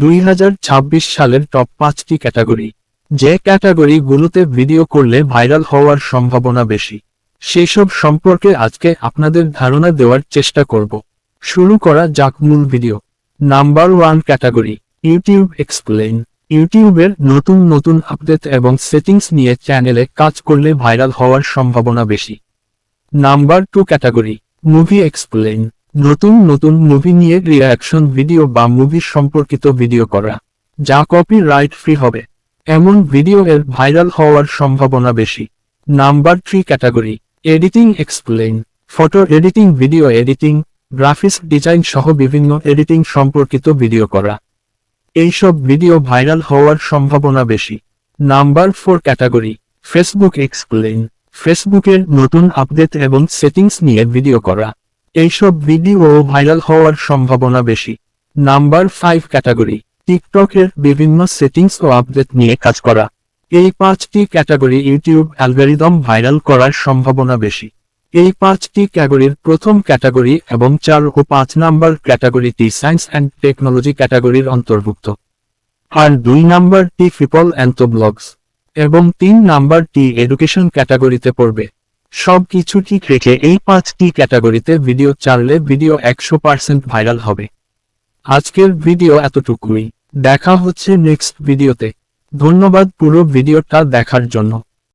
2026 সালের টপ 5টি ক্যাটাগরি। যে ক্যাটাগরিগুলোতে ভিডিও করলে ভাইরাল হওয়ার সম্ভাবনা বেশি, সেসব সম্পর্কে আজকে আপনাদের ধারণা দেওয়ার চেষ্টা করব। শুরু করা যাক মূল video. Number 1 category, YouTube explain. ইউটিউবের নতুন নতুন আপডেট এবং সেটিংস নিয়ে চ্যানেলে কাজ করলে ভাইরাল হওয়ার সম্ভাবনা বেশি। Number 2 category, movie explain. নতুন নতুন মুভি নিয়ে রিঅ্যাকশন ভিডিও বা মুভি সম্পর্কিত ভিডিও করা, যা কপিরাইট ফ্রি হবে। এমন ভিডিও এর ভাইরাল হওয়ার সম্ভাবনা বেশি। Number 3 category, editing explain. Photo editing, video editing, graphics design সহ বিভিন্ন এডিটিং সম্পর্কিত ভিডিও করা। এইসব ভিডিও ভাইরাল হওয়ার সম্ভাবনা বেশি। Number 4 category, Facebook explain. ফেসবুকের নতুন আপডেট এবং সেটিংস নিয়ে ভিডিও করা। এইসব ভিডিও ভাইরাল হওয়ার সম্ভাবনা বেশি। নাম্বার 5 ক্যাটাগরি, টিকটকের বিভিন্ন সেটিংস ও আপডেট নিয়ে কাজ করা। এই 5টি ক্যাটাগরি ইউটিউব অ্যালগরিদম ভাইরাল করার সম্ভাবনা বেশি। এই 5টি ক্যাটাগরির প্রথম ক্যাটাগরি এবং 4 ও 5 নাম্বার ক্যাটাগরিটি সায়েন্স অ্যান্ড টেকনোলজি ক্যাটাগরির অন্তর্ভুক্ত। আর 2 নাম্বারটি পিপল অ্যান্ড ব্লগস এবং 3 নাম্বারটি এডুকেশন ক্যাটাগরিতে পড়বে। সব কিছু ঠিক রেখে এই 5টি ক্যাটাগরিতে ভিডিও ছাড়লে ভিডিও 100% ভাইরাল হবে। আজকের ভিডিও এতটুকুই। দেখা হচ্ছে নেক্সট ভিডিওতে। ধন্যবাদ পুরো ভিডিওটা দেখার জন্য।